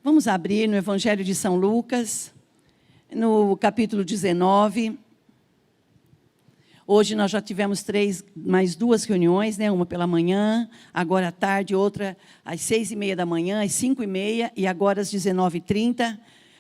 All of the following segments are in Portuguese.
Vamos abrir no Evangelho de São Lucas, no capítulo 19. Hoje nós já tivemos mais duas reuniões, né? Uma pela manhã, agora à tarde, outra às 6h30 da manhã, às 5h30 e agora às 19h30.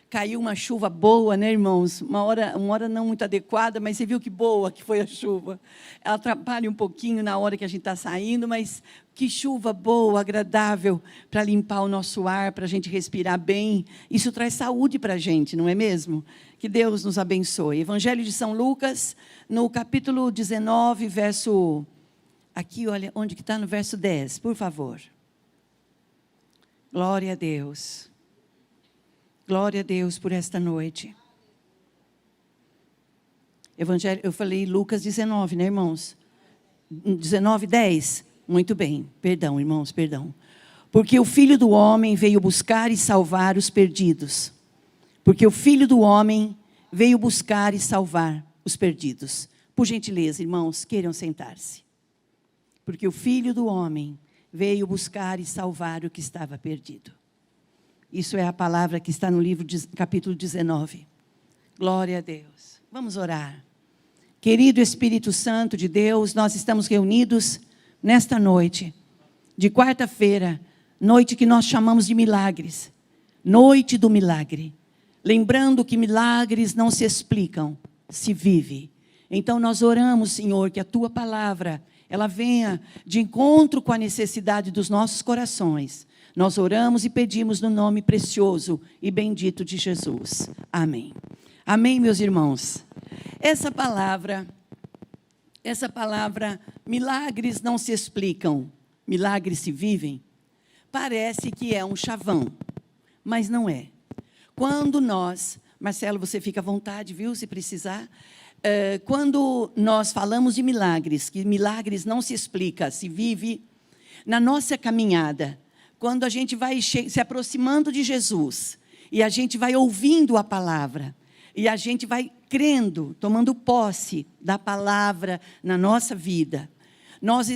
Caiu uma chuva boa, né, irmãos? Uma hora não muito adequada, mas você viu que boa que foi a chuva. Ela atrapalha um pouquinho na hora que a gente está saindo, mas que chuva boa, agradável, para limpar o nosso ar, para a gente respirar bem. Isso traz saúde para a gente, não é mesmo? Que Deus nos abençoe. Evangelho de São Lucas, no capítulo 19, verso... Aqui, olha, onde que está? No verso 10, por favor. Glória a Deus. Glória a Deus por esta noite. Evangelho, eu falei Lucas 19, né, irmãos? 19, 10. Muito bem. Perdão, irmãos, perdão. Porque o Filho do Homem veio buscar e salvar os perdidos. Porque o Filho do Homem veio buscar e salvar os perdidos. Por gentileza, irmãos, queiram sentar-se. Porque o Filho do Homem veio buscar e salvar o que estava perdido. Isso é a palavra que está no livro, capítulo 19. Glória a Deus. Vamos orar. Querido Espírito Santo de Deus, nós estamos reunidos nesta noite, de quarta-feira, noite que nós chamamos de milagres. Noite do milagre. Lembrando que milagres não se explicam, se vive. Então nós oramos, Senhor, que a Tua palavra, ela venha de encontro com a necessidade dos nossos corações. Nós oramos e pedimos no nome precioso e bendito de Jesus. Amém. Amém, meus irmãos. Essa palavra, milagres não se explicam, milagres se vivem, parece que é um chavão, mas não é. Quando nós, Marcelo, você fica à vontade, viu, se precisar. Quando nós falamos de milagres, que milagres não se explica, se vive, na nossa caminhada, quando a gente vai se aproximando de Jesus, e a gente vai ouvindo a palavra, e a gente vai crendo, tomando posse da palavra na nossa vida.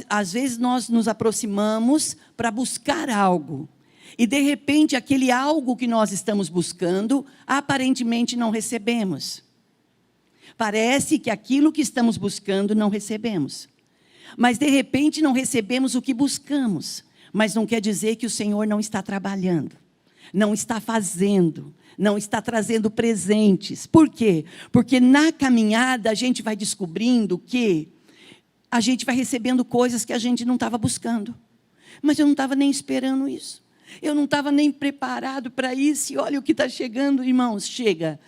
Às vezes nós nos aproximamos para buscar algo, e de repente aquele algo que nós estamos buscando, aparentemente não recebemos. Parece que aquilo que estamos buscando não recebemos. Mas de repente não recebemos o que buscamos. Mas não quer dizer que o Senhor não está trabalhando, não está fazendo, não está trazendo presentes. Por quê? Porque na caminhada a gente vai descobrindo que a gente vai recebendo coisas que a gente não estava buscando. Mas eu não estava nem esperando isso. Eu não estava nem preparado para isso. E olha o que está chegando, irmãos. Chega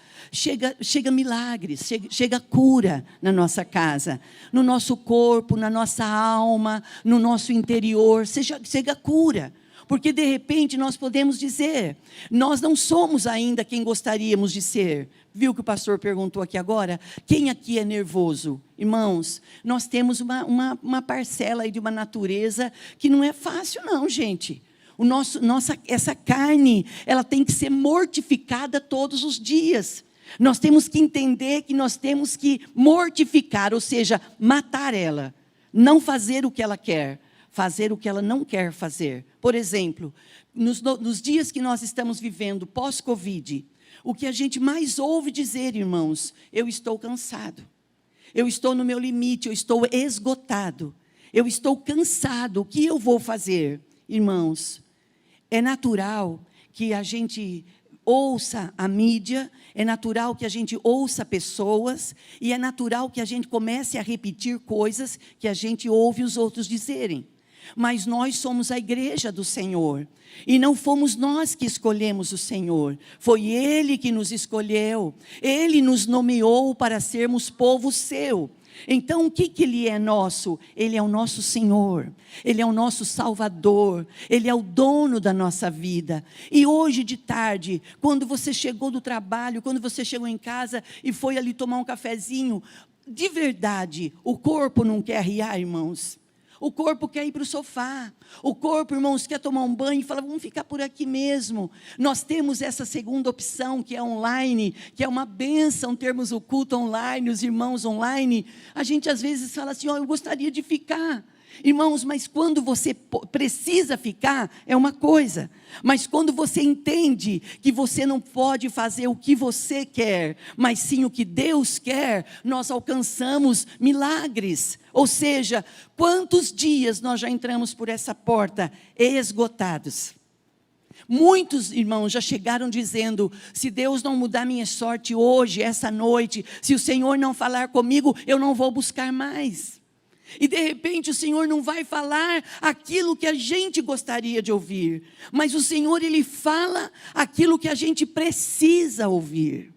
milagres, chega cura na nossa casa, no nosso corpo, na nossa alma, no nosso interior. Chega cura. Porque de repente nós podemos dizer, nós não somos ainda quem gostaríamos de ser. Viu que o pastor perguntou aqui agora? Quem aqui é nervoso? Irmãos, nós temos uma parcela aí de uma natureza que não é fácil não, gente. Essa carne, ela tem que ser mortificada todos os dias. Nós temos que entender que nós temos que mortificar, ou seja, matar ela. Não fazer o que ela quer, fazer o que ela não quer fazer. Por exemplo, nos dias que nós estamos vivendo pós-Covid, o que a gente mais ouve dizer, irmãos, eu estou cansado. Eu estou no meu limite, eu estou esgotado. Eu estou cansado, o que eu vou fazer? Irmãos, é natural que a gente ouça a mídia, é natural que a gente ouça pessoas, e é natural que a gente comece a repetir coisas que a gente ouve os outros dizerem. Mas nós somos a igreja do Senhor, e não fomos nós que escolhemos o Senhor, foi Ele que nos escolheu, Ele nos nomeou para sermos povo seu. Então o que Ele é nosso? Ele é o nosso Senhor, Ele é o nosso Salvador, Ele é o dono da nossa vida. E hoje de tarde, quando você chegou do trabalho, quando você chegou em casa e foi ali tomar um cafezinho, de verdade, o corpo não quer arriar, irmãos? O corpo quer ir para o sofá. O corpo, irmãos, quer tomar um banho e fala, vamos ficar por aqui mesmo. Nós temos essa segunda opção, que é online, que é uma bênção termos o culto online, os irmãos online. A gente às vezes fala assim, eu gostaria de ficar. Irmãos, mas quando você precisa ficar, é uma coisa. Mas quando você entende que você não pode fazer o que você quer, mas sim o que Deus quer, nós alcançamos milagres. Ou seja, quantos dias nós já entramos por essa porta esgotados? Muitos irmãos já chegaram dizendo: se Deus não mudar minha sorte hoje, essa noite, se o Senhor não falar comigo, eu não vou buscar mais. E de repente o Senhor não vai falar aquilo que a gente gostaria de ouvir, mas o Senhor, Ele fala aquilo que a gente precisa ouvir.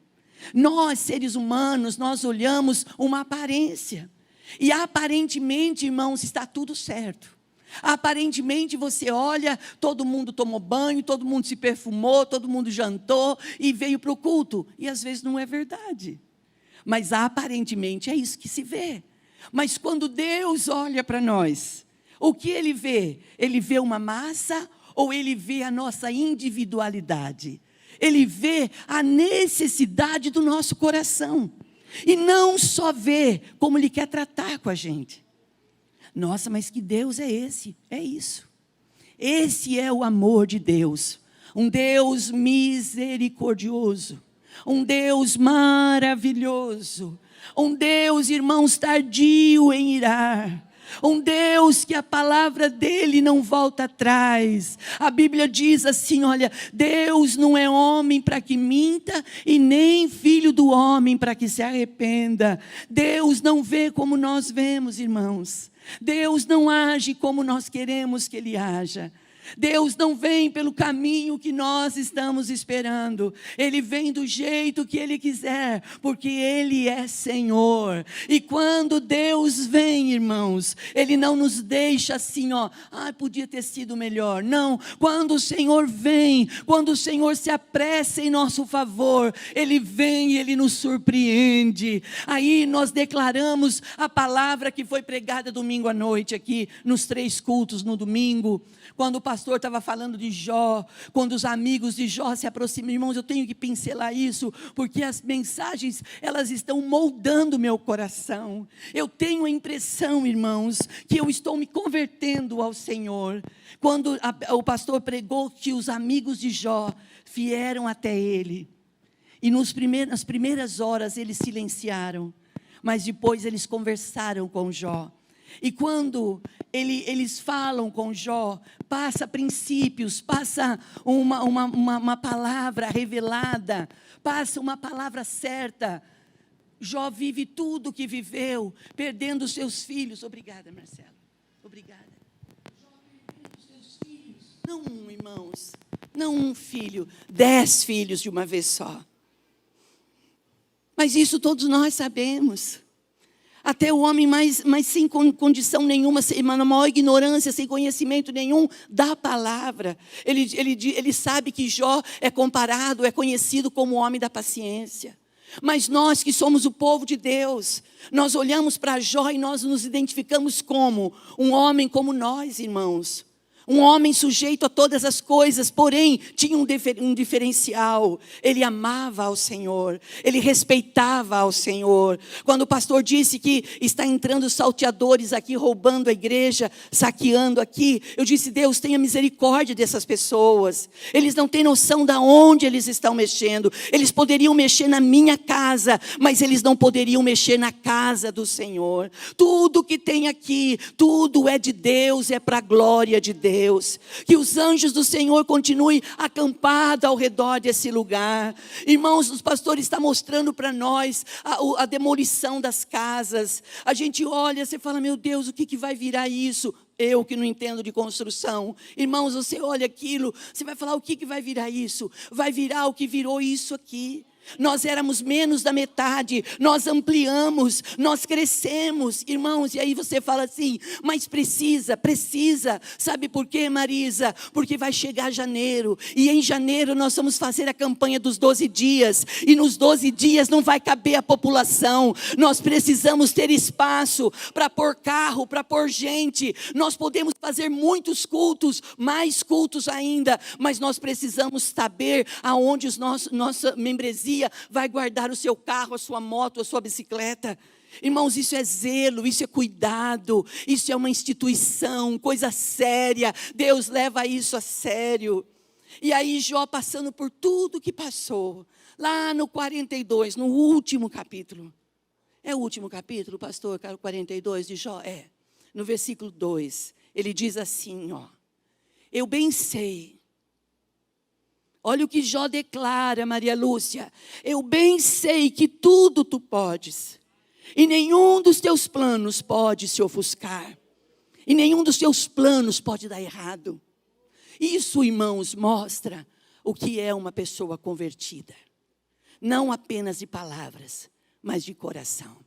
Nós, seres humanos, nós olhamos uma aparência, e aparentemente, irmãos, está tudo certo. Aparentemente você olha, todo mundo tomou banho, todo mundo se perfumou, todo mundo jantou e veio para o culto, e às vezes não é verdade, mas aparentemente é isso que se vê. Mas quando Deus olha para nós, o que Ele vê? Ele vê uma massa ou Ele vê a nossa individualidade? Ele vê a necessidade do nosso coração. E não só vê como Ele quer tratar com a gente. Nossa, mas que Deus é esse? É isso. Esse é o amor de Deus. Um Deus misericordioso. Um Deus maravilhoso. Um Deus, irmãos, tardio em irar. Um Deus que a palavra dele não volta atrás. A Bíblia diz assim, olha, Deus não é homem para que minta, e nem filho do homem para que se arrependa. Deus não vê como nós vemos, irmãos. Deus não age como nós queremos que Ele haja. Deus não vem pelo caminho que nós estamos esperando. Ele vem do jeito que Ele quiser, porque Ele é Senhor. E quando Deus vem, irmãos, Ele não nos deixa assim, podia ter sido melhor. Não, quando o Senhor vem, quando o Senhor se apressa em nosso favor, Ele vem e Ele nos surpreende. Aí nós declaramos a palavra que foi pregada domingo à noite aqui, nos 3 cultos no domingo, quando o pastor estava falando de Jó, quando os amigos de Jó se aproximam. Irmãos, eu tenho que pincelar isso, porque as mensagens, elas estão moldando o meu coração. Eu tenho a impressão, irmãos, que eu estou me convertendo ao Senhor. Quando o pastor pregou que os amigos de Jó vieram até ele, e nas primeiras horas eles silenciaram, mas depois eles conversaram com Jó. E quando eles falam com Jó, passa princípios, passa uma palavra revelada, passa uma palavra certa. Jó vive tudo o que viveu, perdendo os seus filhos. Obrigada, Marcelo. Obrigada. Jó perdendo os seus filhos. Não um, irmãos, não um filho, 10 filhos de uma vez só. Mas isso todos nós sabemos. Até o homem mais sem condição nenhuma, na maior ignorância, sem conhecimento nenhum da palavra. Ele sabe que Jó é comparado, é conhecido como o homem da paciência. Mas nós que somos o povo de Deus, nós olhamos para Jó e nós nos identificamos como um homem como nós, irmãos. Um homem sujeito a todas as coisas, porém tinha um diferencial. Ele amava ao Senhor, ele respeitava ao Senhor. Quando o pastor disse que está entrando salteadores aqui, roubando a igreja, saqueando aqui, eu disse: Deus, tenha misericórdia dessas pessoas. Eles não têm noção de onde eles estão mexendo. Eles poderiam mexer na minha casa, mas eles não poderiam mexer na casa do Senhor. Tudo que tem aqui, tudo é de Deus, é para a glória de Deus. Que os anjos do Senhor continuem acampados ao redor desse lugar. Irmãos, os pastores estão mostrando para nós a demolição das casas. A gente olha, você fala: meu Deus, o que vai virar isso? Eu que não entendo de construção. Irmãos, você olha aquilo, você vai falar: o que vai virar isso? Vai virar o que virou isso aqui. Nós éramos menos da metade, nós ampliamos, nós crescemos, irmãos. E aí você fala assim: mas precisa, sabe por quê, Marisa? Porque vai chegar janeiro, e em janeiro nós vamos fazer a campanha dos 12 dias, e nos 12 dias não vai caber a população. Nós precisamos ter espaço para pôr carro, para pôr gente. Nós podemos fazer muitos cultos, mais cultos ainda, mas nós precisamos saber aonde nossa membresia vai guardar o seu carro, a sua moto, a sua bicicleta. Irmãos, isso é zelo, isso é cuidado, isso é uma instituição, coisa séria. Deus leva isso a sério. E aí Jó, passando por tudo que passou, lá no 42, no último capítulo. É o último capítulo, pastor, 42 de Jó? É. No versículo 2, ele diz assim, ó. Eu bem sei. Olha o que Jó declara, Maria Lúcia. Eu bem sei que tudo tu podes. E nenhum dos teus planos pode se ofuscar. E nenhum dos teus planos pode dar errado. Isso, irmãos, mostra o que é uma pessoa convertida. Não apenas de palavras, mas de coração.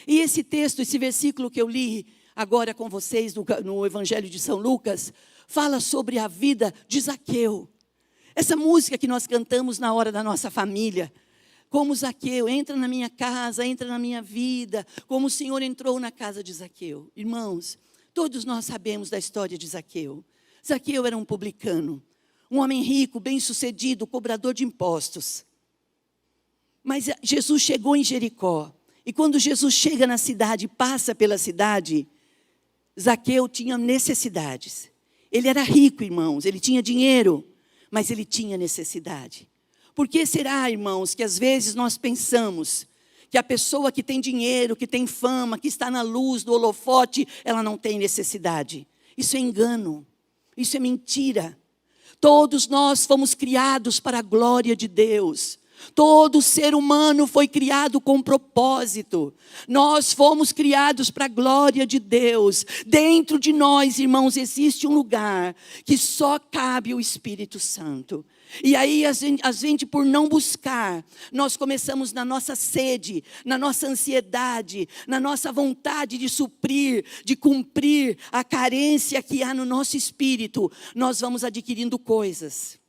E esse texto, esse versículo que eu li agora com vocês no Evangelho de São Lucas, fala sobre a vida de Zaqueu. Essa música que nós cantamos na hora da nossa família. Como Zaqueu, entra na minha casa, entra na minha vida. Como o Senhor entrou na casa de Zaqueu. Irmãos, todos nós sabemos da história de Zaqueu. Zaqueu era um publicano, um homem rico, bem-sucedido, cobrador de impostos. Mas Jesus chegou em Jericó. E quando Jesus chega na cidade, passa pela cidade, Zaqueu tinha necessidades. Ele era rico, irmãos, ele tinha dinheiro, mas ele tinha necessidade. Por que será, irmãos, que às vezes nós pensamos que a pessoa que tem dinheiro, que tem fama, que está na luz do holofote, ela não tem necessidade? Isso é engano, isso é mentira. Todos nós fomos criados para a glória de Deus. Todo ser humano foi criado com propósito. Nós fomos criados para a glória de Deus. Dentro de nós, irmãos, existe um lugar que só cabe o Espírito Santo. E aí a gente, por não buscar, nós começamos na nossa sede, na nossa ansiedade, na nossa vontade de suprir, de cumprir a carência que há no nosso espírito. Nós vamos adquirindo coisas.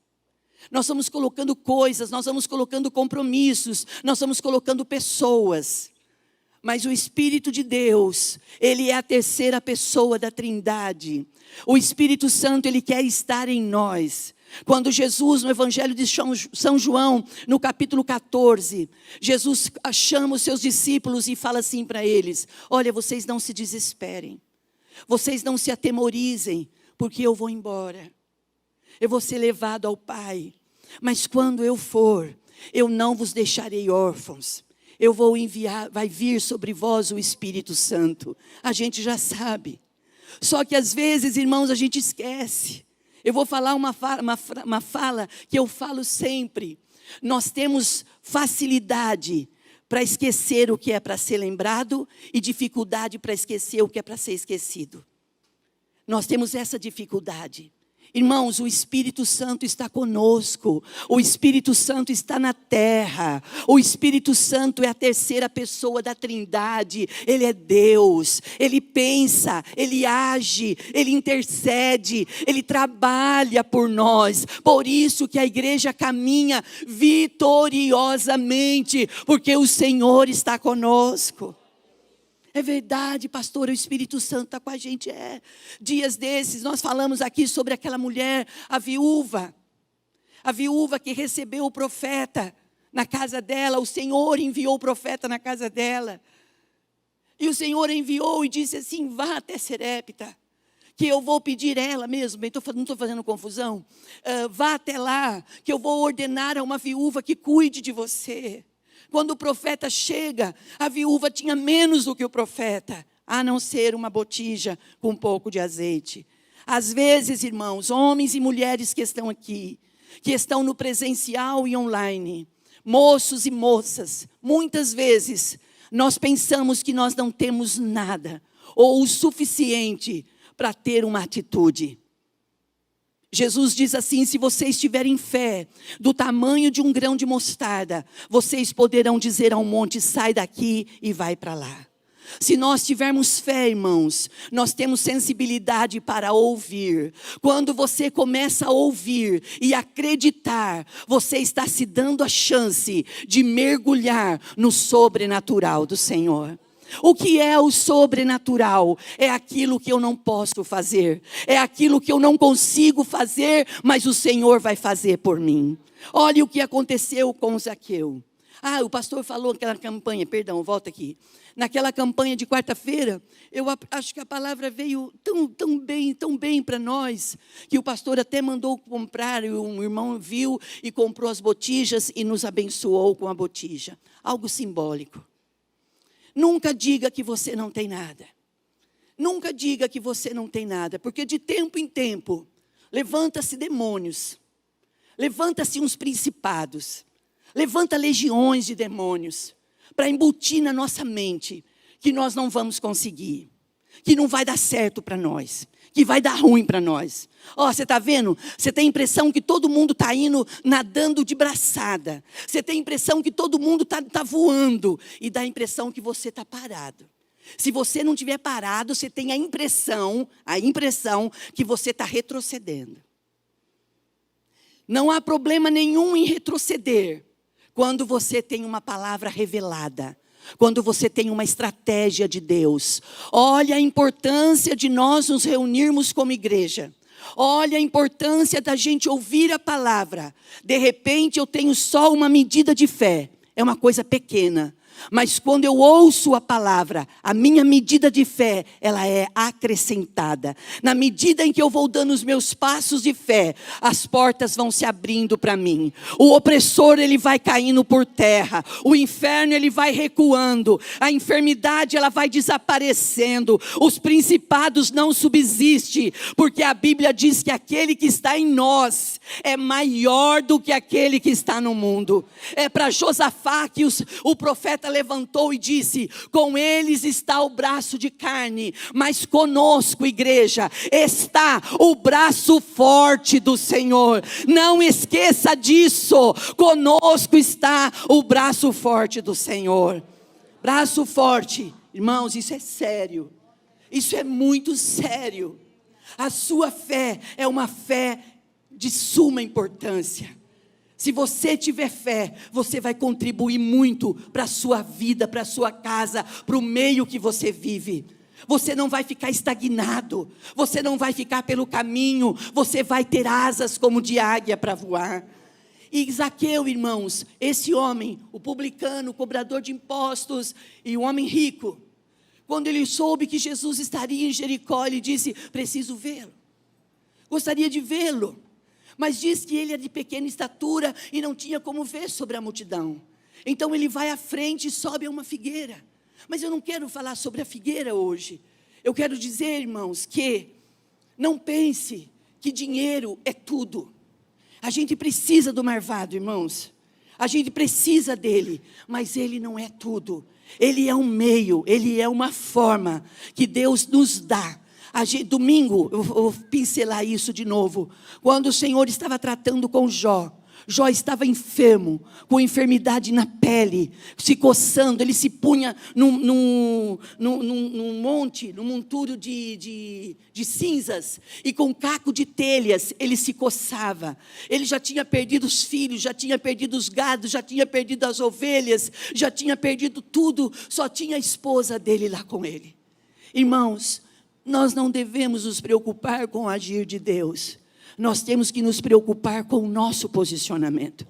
Nós vamos colocando coisas, nós vamos colocando compromissos, nós vamos colocando pessoas. Mas o Espírito de Deus, Ele é a terceira pessoa da Trindade. O Espírito Santo, Ele quer estar em nós. Quando Jesus, no Evangelho de São João, no capítulo 14, Jesus chama os seus discípulos e fala assim para eles: olha, vocês não se desesperem, vocês não se atemorizem, porque eu vou embora. Eu vou ser levado ao Pai, mas quando eu for, eu não vos deixarei órfãos. Eu vou enviar, vai vir sobre vós o Espírito Santo. A gente já sabe. Só que às vezes, irmãos, a gente esquece. Eu vou falar uma fala que eu falo sempre. Nós temos facilidade para esquecer o que é para ser lembrado e dificuldade para esquecer o que é para ser esquecido. Nós temos essa dificuldade. Irmãos, o Espírito Santo está conosco, o Espírito Santo está na terra, o Espírito Santo é a terceira pessoa da Trindade, Ele é Deus, Ele pensa, Ele age, Ele intercede, Ele trabalha por nós, por isso que a igreja caminha vitoriosamente, porque o Senhor está conosco. É verdade, pastor, o Espírito Santo está com a gente. Dias desses nós falamos aqui sobre aquela mulher, a viúva que recebeu o profeta na casa dela. O Senhor enviou o profeta na casa dela. E o Senhor enviou e disse assim: vá até Serepta, que eu vou pedir ela mesmo, não estou fazendo confusão. Vá até lá, que eu vou ordenar a uma viúva que cuide de você. Quando o profeta chega, a viúva tinha menos do que o profeta, a não ser uma botija com um pouco de azeite. Às vezes, irmãos, homens e mulheres que estão aqui, que estão no presencial e online, moços e moças, muitas vezes nós pensamos que nós não temos nada, ou o suficiente para ter uma atitude. Jesus diz assim: se vocês tiverem fé do tamanho de um grão de mostarda, vocês poderão dizer ao monte: sai daqui e vai para lá. Se nós tivermos fé, irmãos, nós temos sensibilidade para ouvir. Quando você começa a ouvir e acreditar, você está se dando a chance de mergulhar no sobrenatural do Senhor. O que é o sobrenatural? É aquilo que eu não posso fazer. É aquilo que eu não consigo fazer, mas o Senhor vai fazer por mim. Olha o que aconteceu com Zaqueu. O pastor falou aquela campanha, perdão, volta aqui. Naquela campanha de quarta-feira, eu acho que a palavra veio tão bem para nós, que o pastor até mandou comprar, e um irmão viu e comprou as botijas e nos abençoou com a botija. Algo simbólico. Nunca diga que você não tem nada. Nunca diga que você não tem nada, porque de tempo em tempo, levanta-se demônios, levanta-se uns principados, levanta legiões de demônios, para embutir na nossa mente que nós não vamos conseguir, que não vai dar certo para nós, que vai dar ruim para nós. Você está vendo? Você tem a impressão que todo mundo está indo nadando de braçada. Você tem a impressão que todo mundo está voando. E dá a impressão que você está parado. Se você não estiver parado, você tem a impressão que você está retrocedendo. Não há problema nenhum em retroceder, quando você tem uma palavra revelada, quando você tem uma estratégia de Deus. Olha a importância de nós nos reunirmos como igreja. Olha a importância da gente ouvir a palavra. De repente eu tenho só uma medida de fé. É uma coisa pequena. Mas quando eu ouço a palavra, a minha medida de fé, ela é acrescentada. Na medida em que eu vou dando os meus passos de fé, as portas vão se abrindo para mim. O opressor, ele vai caindo por terra. O inferno, ele vai recuando. A enfermidade, ela vai desaparecendo. Os principados não subsistem, porque a Bíblia diz que aquele que está em nós é maior do que aquele que está no mundo. É para Josafá que o profeta levantou e disse: com eles está o braço de carne, mas conosco, igreja, está o braço forte do Senhor. Não esqueça disso. Conosco está o braço forte do Senhor. Braço forte, irmãos, isso é sério. Isso é muito sério. A sua fé é uma fé de suma importância. Se você tiver fé, você vai contribuir muito para a sua vida, para a sua casa, para o meio que você vive. Você não vai ficar estagnado, você não vai ficar pelo caminho, você vai ter asas como de águia para voar. E Zaqueu, irmãos, esse homem, o publicano, o cobrador de impostos e o homem rico, quando ele soube que Jesus estaria em Jericó, ele disse: preciso vê-lo, gostaria de vê-lo. Mas diz que ele é de pequena estatura e não tinha como ver sobre a multidão. Então ele vai à frente e sobe a uma figueira. Mas eu não quero falar sobre a figueira hoje. Eu quero dizer, irmãos, que não pense que dinheiro é tudo. A gente precisa do marvado, irmãos. A gente precisa dele, mas ele não é tudo. Ele é um meio, ele é uma forma que Deus nos dá. Domingo, eu vou pincelar isso de novo. Quando o Senhor estava tratando com Jó, Jó estava enfermo, com enfermidade na pele, se coçando. Ele se punha num monte, num monturo de cinzas, e com caco de telhas ele se coçava. Ele já tinha perdido os filhos, já tinha perdido os gados, já tinha perdido as ovelhas, já tinha perdido tudo, só tinha a esposa dele lá com ele. Irmãos, nós não devemos nos preocupar com o agir de Deus. Nós temos que nos preocupar com o nosso posicionamento.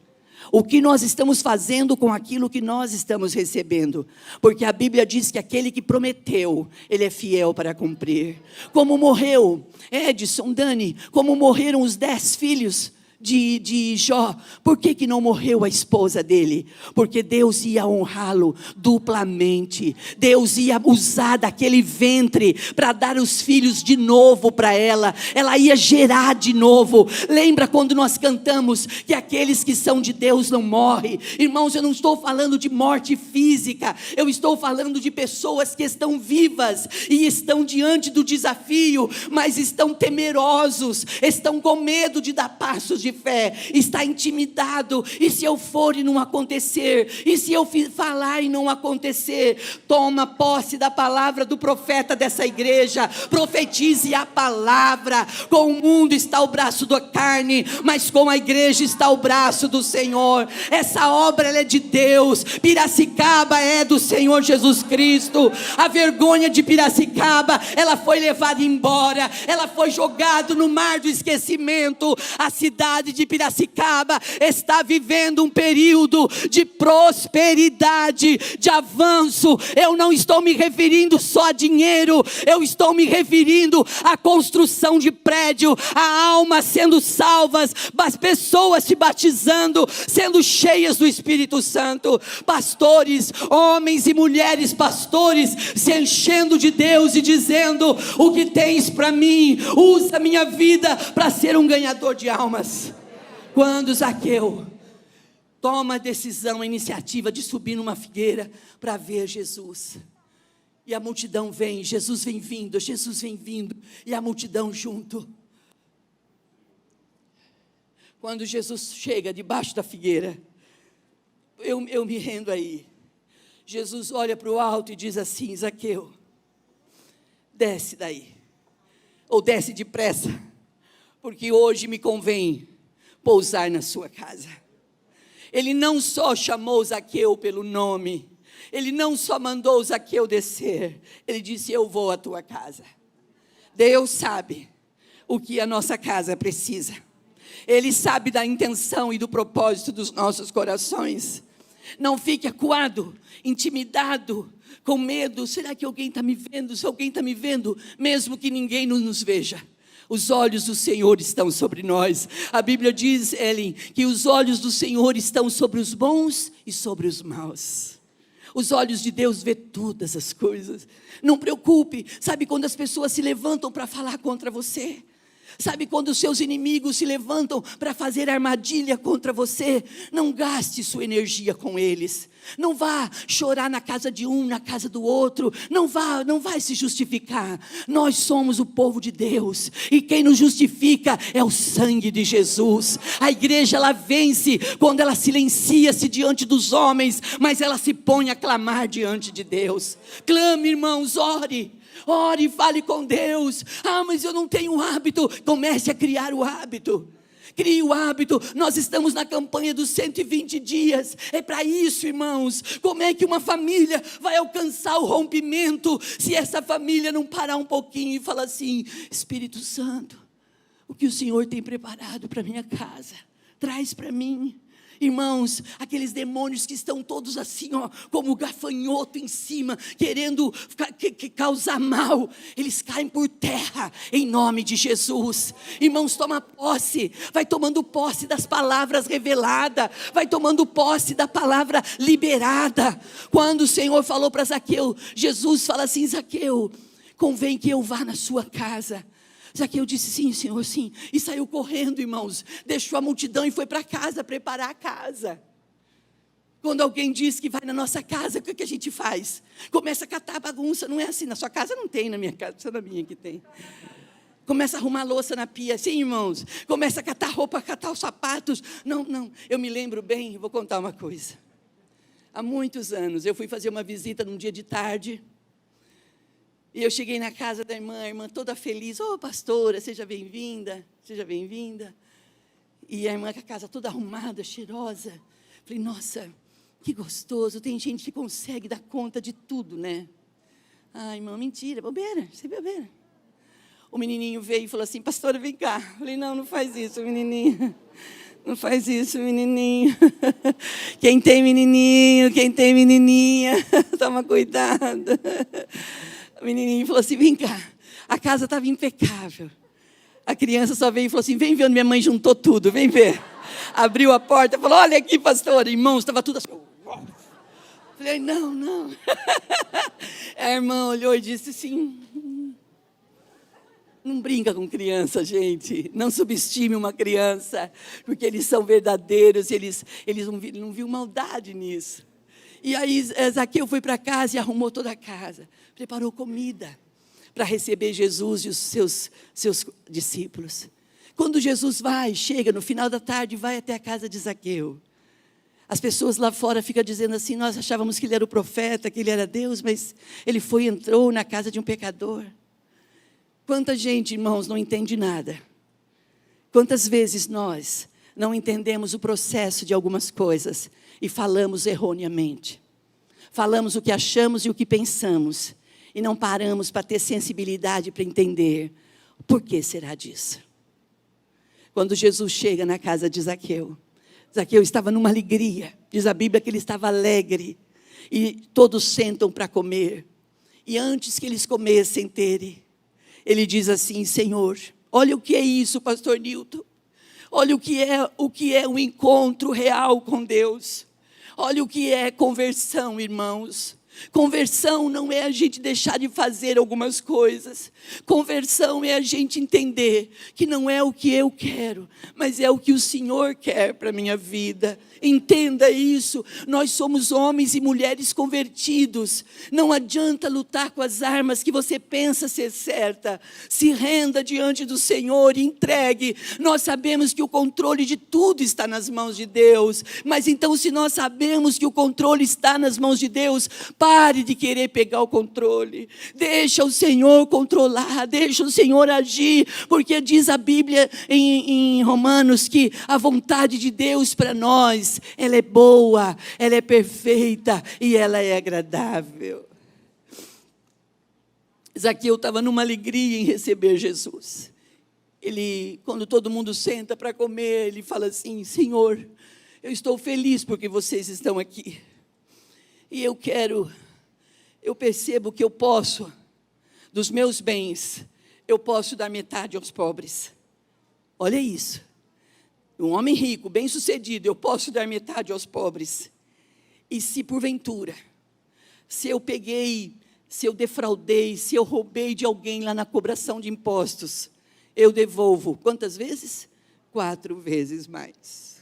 O que nós estamos fazendo com aquilo que nós estamos recebendo. Porque a Bíblia diz que aquele que prometeu, ele é fiel para cumprir. Como morreu Edson, Dani, como morreram os 10 filhos de Jó, por que não morreu a esposa dele? Porque Deus ia honrá-lo duplamente. Deus ia usar daquele ventre para dar os filhos de novo para ela. Ela ia gerar de novo. Lembra quando nós cantamos que aqueles que são de Deus não morrem? Irmãos, eu não estou falando de morte física, eu estou falando de pessoas que estão vivas e estão diante do desafio, mas estão temerosos, estão com medo de dar passos de fé, está intimidado. E se eu for e não acontecer? E se eu falar e não acontecer? Toma posse da palavra do profeta dessa igreja. Profetize a palavra. Com o mundo está o braço da carne, mas com a igreja está o braço do Senhor. Essa obra, ela é de Deus. Piracicaba é do Senhor Jesus Cristo. A vergonha de Piracicaba, ela foi levada embora, ela foi jogada no mar do esquecimento. A cidade cidade de Piracicaba está vivendo um período de prosperidade, de avanço. Eu não estou me referindo só a dinheiro, eu estou me referindo à construção de prédio, a almas sendo salvas, as pessoas se batizando, sendo cheias do Espírito Santo, pastores, homens e mulheres pastores, se enchendo de Deus e dizendo: o que tens para mim? Usa a minha vida para ser um ganhador de almas. Quando Zaqueu toma a decisão, a iniciativa de subir numa figueira para ver Jesus, e a multidão vem, Jesus vem vindo, e a multidão junto. Quando Jesus chega debaixo da figueira, eu me rendo aí. Jesus olha para o alto e diz assim: Zaqueu, desce daí, ou desce depressa, porque hoje me convém pousar na sua casa. Ele não só chamou Zaqueu pelo nome, ele não só mandou Zaqueu descer, ele disse: eu vou à tua casa. Deus sabe o que a nossa casa precisa, Ele sabe da intenção e do propósito dos nossos corações. Não fique acuado, intimidado, com medo. Será que alguém está me vendo? Se alguém está me vendo, mesmo que ninguém nos veja, os olhos do Senhor estão sobre nós. A Bíblia diz, Ellen, que os olhos do Senhor estão sobre os bons e sobre os maus. Os olhos de Deus vê todas as coisas. Não preocupe. Sabe quando as pessoas se levantam para falar contra você? Sabe quando os seus inimigos se levantam para fazer armadilha contra você? Não gaste sua energia com eles. Não vá chorar na casa de um, na casa do outro. Não vai se justificar. Nós somos o povo de Deus, e quem nos justifica é o sangue de Jesus. A igreja, ela vence quando ela silencia-se diante dos homens, mas ela se põe a clamar diante de Deus. Clame, irmãos, ore. Ore e fale com Deus. Ah, mas eu não tenho hábito. Comece a criar o hábito. Crie o hábito. Nós estamos na campanha dos 120 dias. É para isso, irmãos. Como é que uma família vai alcançar o rompimento se essa família não parar um pouquinho e falar assim: Espírito Santo, o que o Senhor tem preparado para minha casa, traz para mim. Irmãos, aqueles demônios que estão todos assim, ó, como gafanhoto em cima, querendo causar mal, eles caem por terra, em nome de Jesus. Irmãos, toma posse, vai tomando posse das palavras reveladas, vai tomando posse da palavra liberada. Quando o Senhor falou para Zaqueu, Jesus fala assim: Zaqueu, convém que eu vá na sua casa. Zaqueu disse: sim, Senhor, sim. E saiu correndo, irmãos. Deixou a multidão e foi para casa, preparar a casa. Quando alguém diz que vai na nossa casa, o que a gente faz? Começa a catar bagunça. Não é assim, na sua casa não tem, na minha casa, só na minha que tem. Começa a arrumar louça na pia. Sim, irmãos. Começa a catar roupa, catar os sapatos. Não. Eu me lembro bem, vou contar uma coisa. Há muitos anos, eu fui fazer uma visita num dia de tarde. E eu cheguei na casa da irmã, a irmã toda feliz: ô pastora, seja bem-vinda, seja bem-vinda. E a irmã com a casa toda arrumada, cheirosa. Falei: nossa, que gostoso, tem gente que consegue dar conta de tudo, né? Ah, irmã, mentira, bobeira, você é bobeira. O menininho veio e falou assim: pastora, vem cá. Falei: não faz isso, menininho. Não faz isso, menininho. Quem tem menininho, quem tem menininha, toma cuidado. O menininho falou assim: vem cá, a casa estava impecável. A criança só veio e falou assim: vem ver onde minha mãe juntou tudo, vem ver. Abriu a porta e falou: olha aqui, pastor. Irmãos, estava tudo assim. Falei: não. A irmã olhou e disse assim: não brinca com criança, gente. Não subestime uma criança, porque eles são verdadeiros, eles não viram maldade nisso. E aí Zaqueu foi para casa e arrumou toda a casa. Preparou comida para receber Jesus e os seus discípulos. Quando Jesus chega no final da tarde, vai até a casa de Zaqueu. As pessoas lá fora ficam dizendo assim: nós achávamos que ele era o profeta, que ele era Deus, mas ele entrou na casa de um pecador. Quanta gente, irmãos, não entende nada. Quantas vezes nós não entendemos o processo de algumas coisas e falamos erroneamente. Falamos o que achamos e o que pensamos, e não paramos para ter sensibilidade para entender por que será disso. Quando Jesus chega na casa de Zaqueu, Zaqueu estava numa alegria. Diz a Bíblia que ele estava alegre. E todos sentam para comer. E antes que eles comessem, ele diz assim: Senhor, olha o que é isso, pastor Nilton. Olha o que é um encontro real com Deus. Olha o que é conversão, irmãos. Conversão não é a gente deixar de fazer algumas coisas. Conversão é a gente entender que não é o que eu quero, mas é o que o Senhor quer para a minha vida. Entenda isso. Nós somos homens e mulheres convertidos. Não adianta lutar com as armas que você pensa ser certa. Se renda diante do Senhor e entregue. Nós sabemos que o controle de tudo está nas mãos de Deus. Mas então, se nós sabemos que o controle está nas mãos de Deus, pare de querer pegar o controle. Deixa o Senhor controlar, deixa o Senhor agir, porque diz a Bíblia em Romanos que a vontade de Deus para nós, ela é boa, ela é perfeita e ela é agradável. Zaqueu estava numa alegria em receber Jesus. Ele, quando todo mundo senta para comer, ele fala assim: Senhor, eu estou feliz porque vocês estão aqui. E eu percebo que eu posso, dos meus bens, eu posso dar metade aos pobres. Olha isso. Um homem rico, bem sucedido, eu posso dar metade aos pobres. E se porventura, se eu defraudei, se eu roubei de alguém lá na cobração de impostos, eu devolvo, quantas vezes? 4 vezes mais.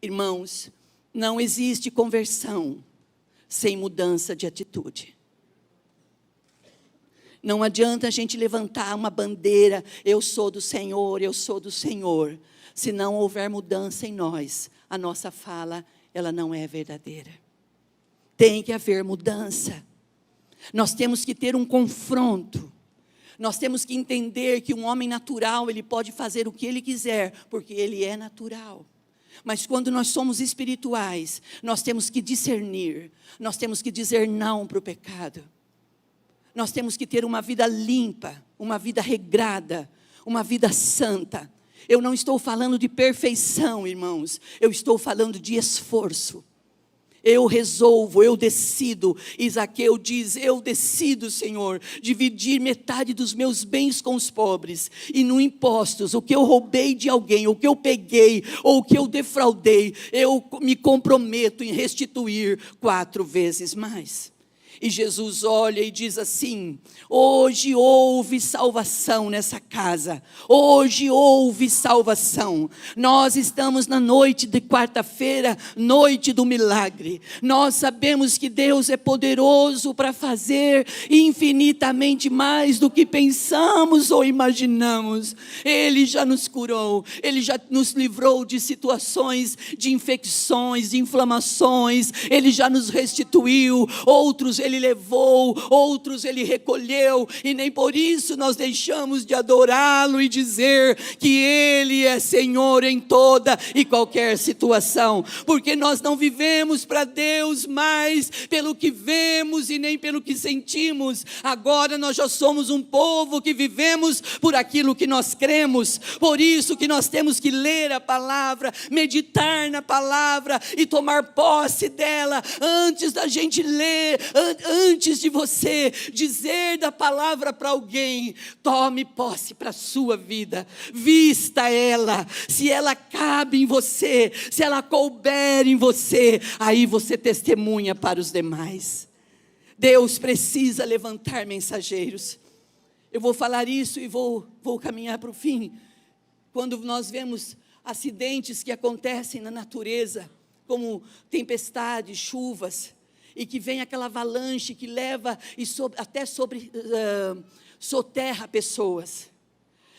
Irmãos, não existe conversão sem mudança de atitude. Não adianta a gente levantar uma bandeira, eu sou do Senhor, eu sou do Senhor. Se não houver mudança em nós, a nossa fala, ela não é verdadeira. Tem que haver mudança. Nós temos que ter um confronto. Nós temos que entender que um homem natural, ele pode fazer o que ele quiser, porque ele é natural. Mas quando nós somos espirituais, nós temos que discernir, nós temos que dizer não para o pecado. Nós temos que ter uma vida limpa, uma vida regrada, uma vida santa. Eu não estou falando de perfeição, irmãos, eu estou falando de esforço. Eu resolvo, eu decido. Zaqueu diz: eu decido, Senhor, dividir metade dos meus bens com os pobres. E no impostos, o que eu roubei de alguém, o que eu peguei, ou o que eu defraudei, eu me comprometo em restituir 4 vezes mais. E Jesus olha e diz assim: hoje houve salvação nessa casa, hoje houve salvação. Nós estamos na noite de quarta-feira, noite do milagre. Nós sabemos que Deus é poderoso para fazer infinitamente mais do que pensamos ou imaginamos. Ele já nos curou, Ele já nos livrou de situações, de infecções, de inflamações. Ele já nos restituiu. Outros Ele levou, outros Ele recolheu, e nem por isso nós deixamos de adorá-lo e dizer que Ele é Senhor em toda e qualquer situação, porque nós não vivemos para Deus mais pelo que vemos e nem pelo que sentimos. Agora nós já somos um povo que vivemos por aquilo que nós cremos. Por isso que nós temos que ler a palavra, meditar na palavra e tomar posse dela antes da gente ler, antes de você dizer da palavra para alguém. Tome posse para a sua vida, vista ela, se ela cabe em você, se ela couber em você, aí você testemunha para os demais. Deus precisa levantar mensageiros. Eu vou falar isso e vou caminhar para o fim. Quando nós vemos acidentes que acontecem na natureza, como tempestades, chuvas, e que vem aquela avalanche que leva e até soterra pessoas.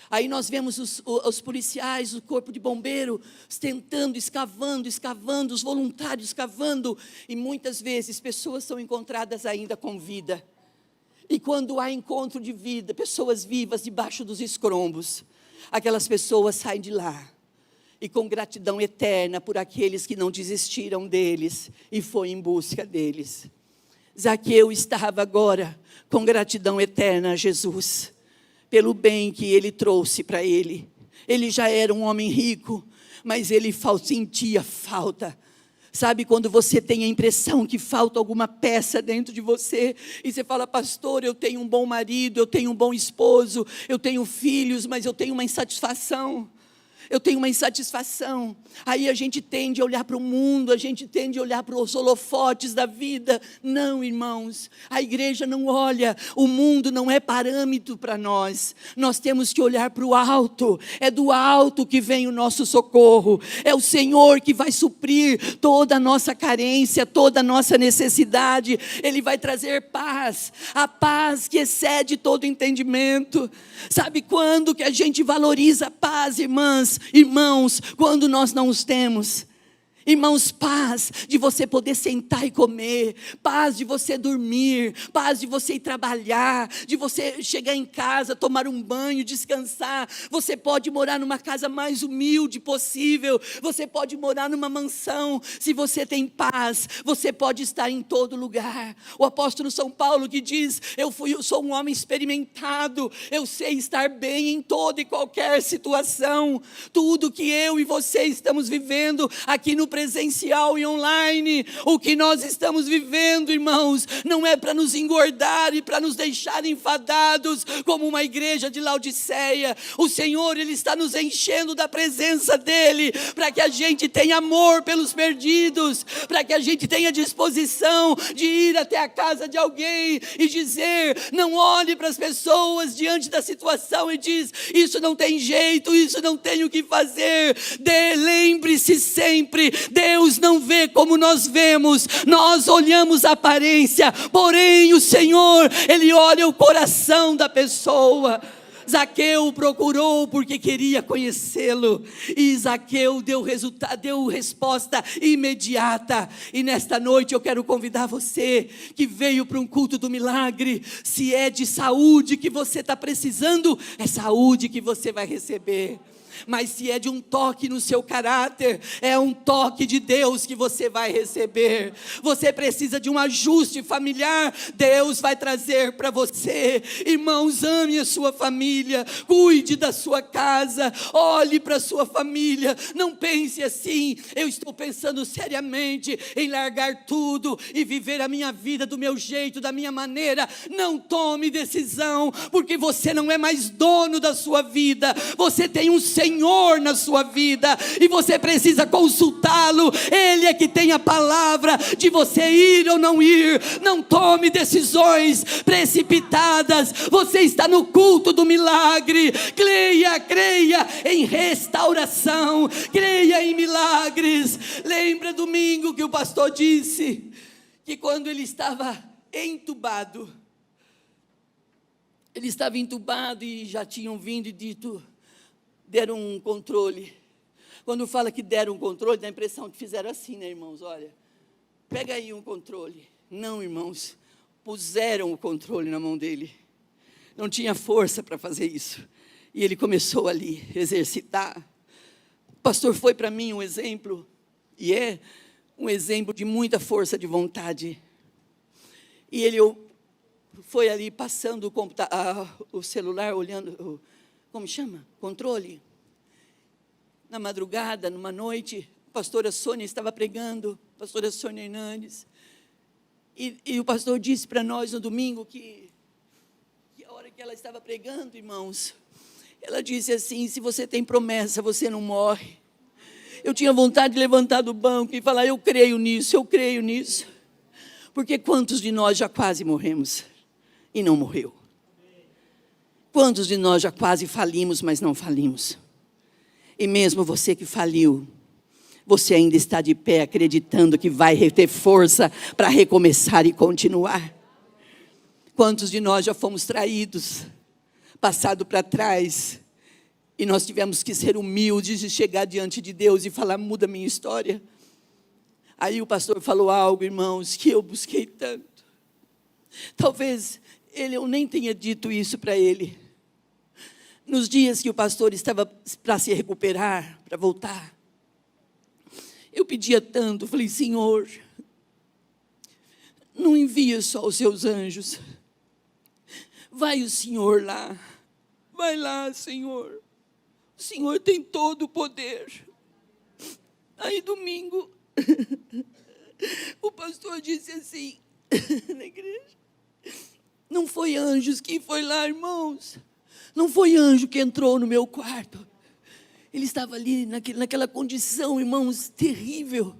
Aí nós vemos os policiais, o corpo de bombeiro tentando, escavando, os voluntários escavando, e muitas vezes pessoas são encontradas ainda com vida. E quando há encontro de vida, pessoas vivas debaixo dos escombros, aquelas pessoas saem de lá e com gratidão eterna por aqueles que não desistiram deles e foi em busca deles. Zaqueu estava agora com gratidão eterna a Jesus, pelo bem que Ele trouxe para ele, Ele já era um homem rico, mas ele sentia falta. Sabe quando você tem a impressão que falta alguma peça dentro de você, e você fala: pastor, eu tenho um bom marido, eu tenho um bom esposo, eu tenho filhos, mas eu tenho uma insatisfação. Eu tenho uma insatisfação. Aí a gente tende a olhar para o mundo, a gente tende a olhar para os holofotes da vida. Não, irmãos, a igreja não olha, o mundo não é parâmetro para nós. Nós temos que olhar para o alto. É do alto que vem o nosso socorro. É o Senhor que vai suprir toda a nossa carência, toda a nossa necessidade. Ele vai trazer paz, a paz que excede todo entendimento. Sabe quando que a gente valoriza a paz, irmãos, quando nós não os temos? Irmãos, paz de você poder sentar e comer, paz de você dormir, paz de você ir trabalhar, de você chegar em casa, tomar um banho, descansar. Você pode morar numa casa mais humilde possível, você pode morar numa mansão. Se você tem paz, você pode estar em todo lugar. O apóstolo São Paulo que diz: eu sou um homem experimentado, eu sei estar bem em toda e qualquer situação. Tudo que eu e você estamos vivendo aqui no presencial e online, o que nós estamos vivendo, irmãos, não é para nos engordar e para nos deixar enfadados como uma igreja de Laodiceia. O Senhor, Ele está nos enchendo da presença dEle, para que a gente tenha amor pelos perdidos, para que a gente tenha disposição de ir até a casa de alguém e dizer: não olhe para as pessoas diante da situação e diz: isso não tem jeito, isso não tem o que fazer. Lembre-se sempre, Deus não vê como nós vemos, nós olhamos a aparência, porém o Senhor, Ele olha o coração da pessoa. Zaqueu procurou porque queria conhecê-lo, e Zaqueu deu resposta imediata. E nesta noite eu quero convidar você que veio para um culto do milagre. Se é de saúde que você está precisando, é saúde que você vai receber. Mas se é de um toque no seu caráter, é um toque de Deus que você vai receber. Você precisa de um ajuste familiar, Deus vai trazer para você. Irmãos, ame a sua família, cuide da sua casa, olhe para a sua família. Não pense assim: eu estou pensando seriamente em largar tudo e viver a minha vida do meu jeito, da minha maneira. Não tome decisão, porque você não é mais dono da sua vida. Você tem um Senhor na sua vida, e você precisa consultá-lo. Ele é que tem a palavra de você ir ou não ir. Não tome decisões precipitadas. Você está no culto do milagre. Creia em restauração, creia em milagres. Lembra domingo que o pastor disse que quando ele estava entubado, e já tinham vindo e dito: deram um controle. Quando fala que deram um controle, dá a impressão que fizeram assim, né, irmãos? Olha, pega aí um controle. Não, irmãos, puseram o controle na mão dele. Não tinha força para fazer isso. E ele começou ali a exercitar. O pastor foi para mim um exemplo, e é um exemplo de muita força de vontade. E ele foi ali passando o celular, olhando, como chama? Controle. Na madrugada, numa noite, a pastora Sônia estava pregando, a pastora Sônia Hernandes, e o pastor disse para nós no domingo que a hora que ela estava pregando, irmãos, ela disse assim: se você tem promessa, você não morre. Eu tinha vontade de levantar do banco e falar: eu creio nisso, porque quantos de nós já quase morremos e não morreu? Quantos de nós já quase falimos, mas não falimos? E mesmo você que faliu, você ainda está de pé, acreditando que vai ter força para recomeçar e continuar. Quantos de nós já fomos traídos, passado para trás, e nós tivemos que ser humildes e chegar diante de Deus e falar: muda minha história. Aí o pastor falou algo, irmãos, que eu busquei tanto. Talvez eu nem tenha dito isso para ele. Nos dias que o pastor estava para se recuperar, para voltar, eu pedia tanto, falei: Senhor, não envia só os seus anjos, vai o Senhor lá, vai lá, Senhor, O Senhor tem todo o poder. Aí domingo, o pastor disse assim, na igreja, não foi anjos que foi lá, irmãos. Não foi anjo que entrou no meu quarto. Ele estava ali naquela condição, irmãos, terrível.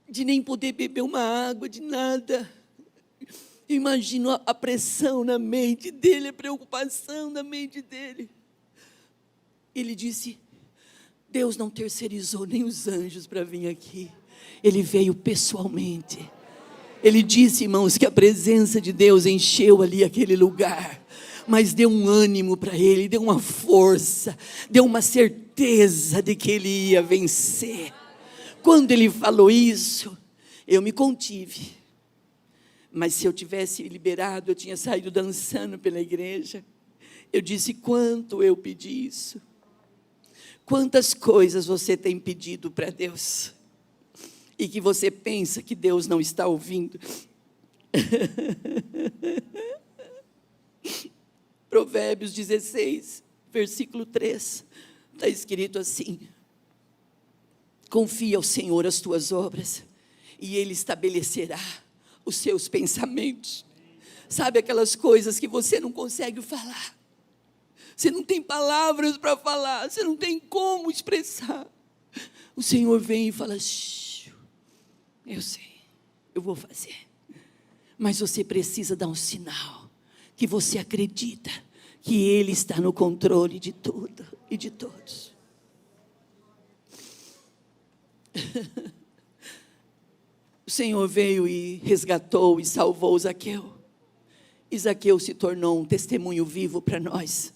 De nem poder beber uma água, de nada. Eu imagino a pressão na mente dele, a preocupação na mente dele. Ele disse, Deus não terceirizou nem os anjos para vir aqui. Ele veio pessoalmente. Ele disse, irmãos, que a presença de Deus encheu ali aquele lugar. Mas deu um ânimo para ele, deu uma força, deu uma certeza de que ele ia vencer. Quando ele falou isso, eu me contive. Mas se eu tivesse liberado, eu tinha saído dançando pela igreja. Eu disse, quanto eu pedi isso. Quantas coisas você tem pedido para Deus e que você pensa que Deus não está ouvindo? Provérbios 16, versículo 3, está escrito assim, confia ao Senhor as tuas obras e Ele estabelecerá os seus pensamentos. Sabe aquelas coisas que você não consegue falar? Você não tem palavras para falar, você não tem como expressar. O Senhor vem e fala, eu sei, eu vou fazer. Mas você precisa dar um sinal, que você acredita que Ele está no controle de tudo e de todos. O Senhor veio e resgatou e salvou Zaqueu. E Zaqueu se tornou um testemunho vivo para nós.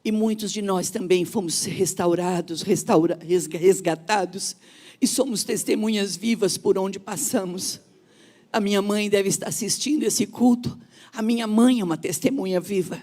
E muitos de nós também fomos restaurados, resgatados, e somos testemunhas vivas por onde passamos. A minha mãe deve estar assistindo esse culto. A minha mãe é uma testemunha viva.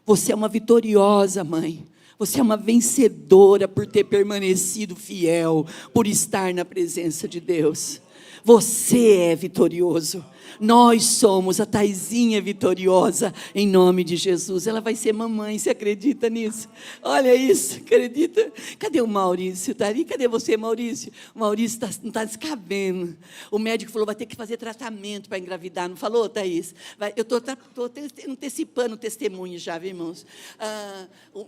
Você é uma vitoriosa mãe. Você é uma vencedora por ter permanecido fiel, por estar na presença de Deus. Você é vitorioso. Nós somos, a Taizinha vitoriosa, em nome de Jesus. Ela vai ser mamãe, você acredita nisso? Olha isso, acredita? Cadê o Maurício? Está ali? Cadê você, Maurício? O Maurício não está descabendo. O médico falou, vai ter que fazer tratamento para engravidar. Não falou, Thaís? Eu estou antecipando o testemunho já, viu, irmãos?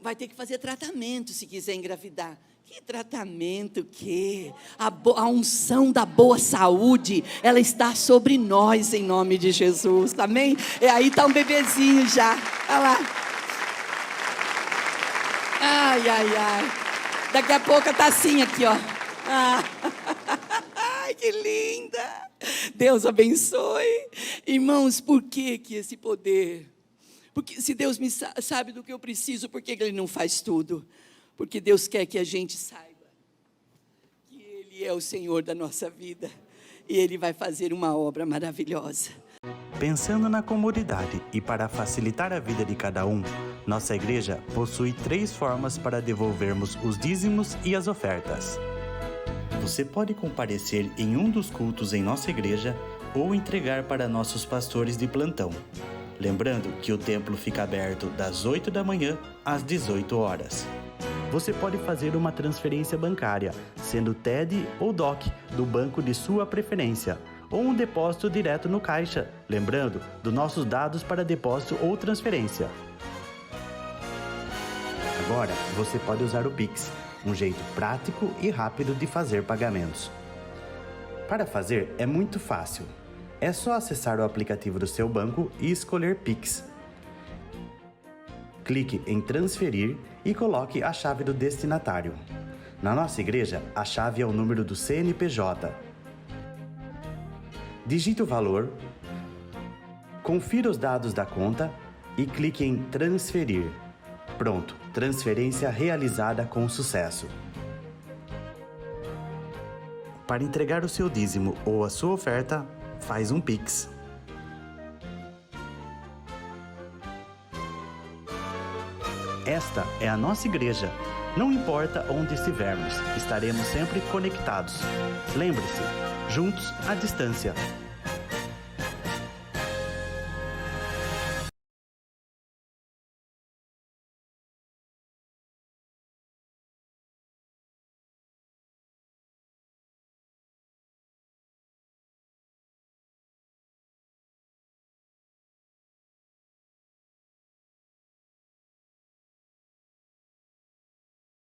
Vai ter que fazer tratamento se quiser engravidar. Que tratamento, que? A unção da boa saúde, ela está sobre nós, em nome de Jesus, amém? E aí está um bebezinho já, olha lá. Ai, ai, ai. Daqui a pouco a tacinha aqui, ó. Ai, que linda. Deus abençoe. Irmãos, por que esse poder? Porque se Deus sabe do que eu preciso, por que Ele não faz tudo? Porque Deus quer que a gente saiba que Ele é o Senhor da nossa vida e Ele vai fazer uma obra maravilhosa. Pensando na comunidade e para facilitar a vida de cada um, nossa igreja possui 3 formas para devolvermos os dízimos e as ofertas. Você pode comparecer em um dos cultos em nossa igreja ou entregar para nossos pastores de plantão. Lembrando que o templo fica aberto das 8 da manhã às 18 horas. Você pode fazer uma transferência bancária, sendo TED ou DOC, do banco de sua preferência, ou um depósito direto no caixa, lembrando dos nossos dados para depósito ou transferência. Agora, você pode usar o Pix, um jeito prático e rápido de fazer pagamentos. Para fazer, é muito fácil. É só acessar o aplicativo do seu banco e escolher Pix. Clique em transferir e coloque a chave do destinatário. Na nossa igreja, a chave é o número do CNPJ. Digite o valor, confira os dados da conta e clique em transferir. Pronto, transferência realizada com sucesso. Para entregar o seu dízimo ou a sua oferta, faz um Pix. Esta é a nossa igreja. Não importa onde estivermos, estaremos sempre conectados. Lembre-se, juntos à distância.